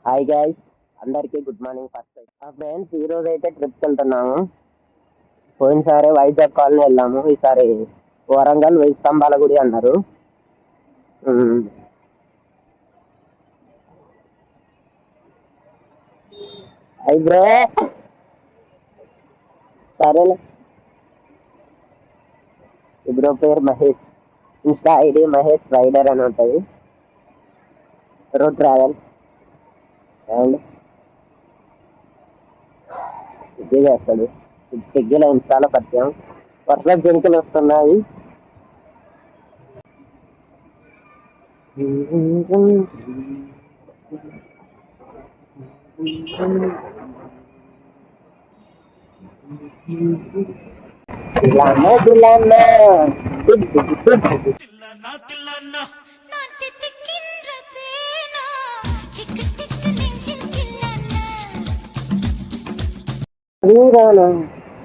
Hi guys, అందరికీ good morning. First friends, ఈ రోజు అయితే ట్రిప్కి వెళ్తున్నాము. పోయినసారి వైజాగ్ కాలనీ వెళ్ళాము, ఈసారి వరంగల్ 1000 స్తంభాల గుడి అన్నారు. అయితే సరేలే. బ్రో పేరు Mahesh, insta ID Mahesh rider అని ఉంటుంది. రోడ్ ట్రావెల్ అండ్ స్విగ్గీ చేస్తాడు. స్విగ్గీలో ఇన్స్టాలో పరిచయం. వర్షం జంకులు వస్తున్నాయి.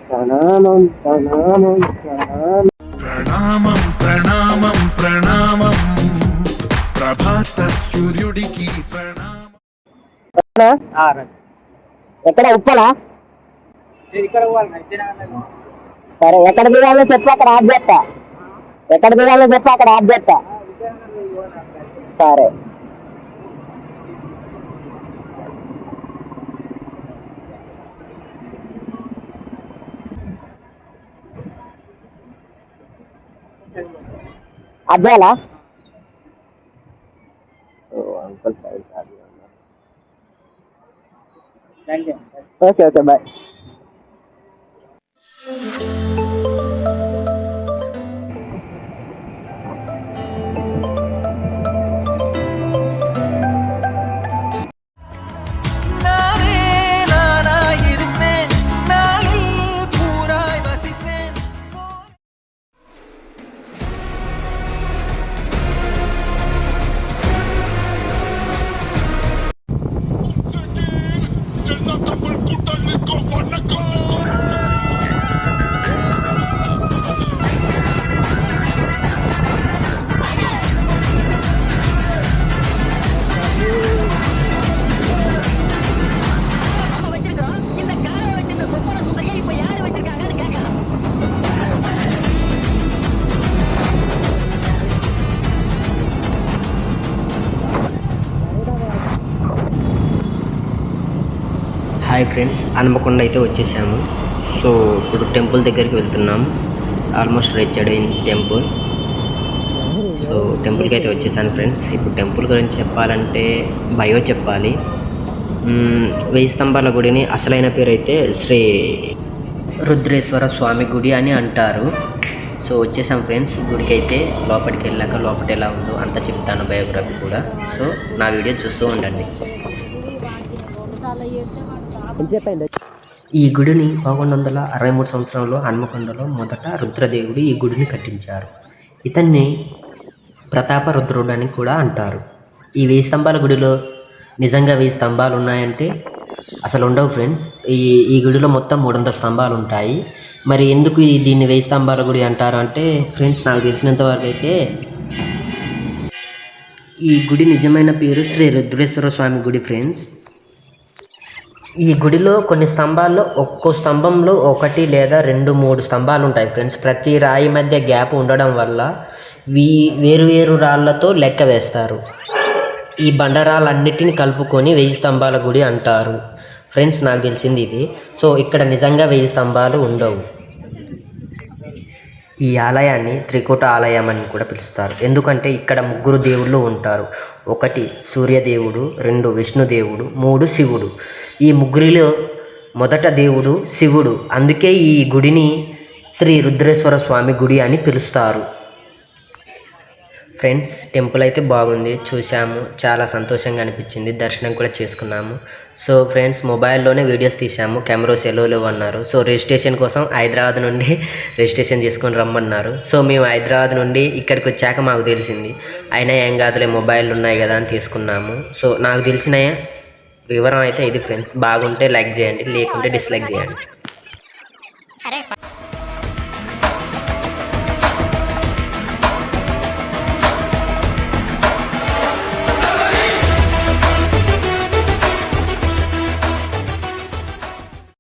ప్రణామం ప్రణామం ప్రణామం ప్రణామం ప్రణామం ప్రభాత సూర్యుడికి ప్రణామం. ఎక్కడ ఉప్పలా? సరే, ఎక్కడ దిగాలో చెప్పి అక్కడ ఆఫ్ చేస్తా. ఎక్కడ దిగాలో చెప్పి అక్కడ ఆఫ్ చేస్తా. సరే. అద్దాలా? Uncle side. Okay okay, bye. Hi friends, Hanamkonda అయితే వచ్చేసాము. సో ఇప్పుడు టెంపుల్ దగ్గరికి వెళ్తున్నాం. ఆల్మోస్ట్ రీచ్ అయ్యింది టెంపుల్. సో టెంపుల్కి అయితే వచ్చేసాను ఫ్రెండ్స్. ఇప్పుడు టెంపుల్ గురించి చెప్పాలంటే బయో చెప్పాలి. 1000 స్తంభాల గుడిని అసలైన పేరు అయితే శ్రీ రుద్రేశ్వర స్వామి గుడి అని అంటారు. సో వచ్చేసాం ఫ్రెండ్స్. గుడికి అయితే లోపలికి వెళ్ళాక లోపల ఎలా ఉందో అంతా చెప్తాను, బయోగ్రఫీ కూడా. సో నా వీడియో చూస్తూ ఉండండి. ఈ గుడిని 1163 సంవత్సరంలో హన్మకొండలో మొదట రుద్రదేవుడు ఈ గుడిని కట్టించారు. ఇతన్ని ప్రతాపరుద్రుడు అని కూడా అంటారు. ఈ 1000 స్తంభాల గుడిలో నిజంగా 1000 స్తంభాలు ఉన్నాయంటే అసలు ఉండవు ఫ్రెండ్స్. ఈ గుడిలో మొత్తం 300 స్తంభాలు ఉంటాయి. మరి ఎందుకు దీన్ని 1000 స్తంభాల గుడి అంటారు అంటే ఫ్రెండ్స్, నాకు తెలిసినంత వరకు అయితే ఈ గుడి నిజమైన పేరు శ్రీ రుద్రేశ్వర స్వామి గుడి ఫ్రెండ్స్. ఈ గుడిలో కొన్ని స్తంభాల్లో ఒక్కో స్తంభంలో 1 లేదా 2, 3 స్తంభాలు ఉంటాయి ఫ్రెండ్స్. ప్రతి రాయి మధ్య గ్యాప్ ఉండడం వల్ల వేరు రాళ్లతో లెక్క వేస్తారు. ఈ బండరాలన్నిటిని కలుపుకొని 1000 స్తంభాల గుడి అంటారు ఫ్రెండ్స్. నాకు తెలిసింది ఇది. సో ఇక్కడ నిజంగా 1000 స్తంభాలు ఉండవు. ఈ ఆలయాన్ని త్రికూట ఆలయం అని కూడా పిలుస్తారు. ఎందుకంటే ఇక్కడ 3 దేవుళ్ళు ఉంటారు. 1 సూర్యదేవుడు, 2 విష్ణుదేవుడు, 3 శివుడు. ఈ 3లో మొదట దేవుడు శివుడు. అందుకే ఈ గుడిని శ్రీ రుద్రేశ్వర స్వామి గుడి అని పిలుస్తారు ఫ్రెండ్స్. టెంపుల్ అయితే బాగుంది, చూసాము, చాలా సంతోషంగా అనిపించింది. దర్శనం కూడా చేసుకున్నాము. సో ఫ్రెండ్స్, మొబైల్లోనే వీడియోస్ తీసాము, కెమెరా సెలవులు అన్నారు. సో రిజిస్ట్రేషన్ కోసం హైదరాబాద్ నుండి రిజిస్ట్రేషన్ చేసుకొని రమ్మన్నారు. సో మేము హైదరాబాద్ నుండి ఇక్కడికి వచ్చాక మాకు తెలిసింది. అయినా ఏం కాదులే, మొబైల్ ఉన్నాయి కదా అని తీసుకున్నాము. సో నాకు తెలిసిన వివరం అయితే ఇది ఫ్రెండ్స్. బాగుంటే లైక్ చేయండి, లేకుంటే డిస్లైక్ చేయండి.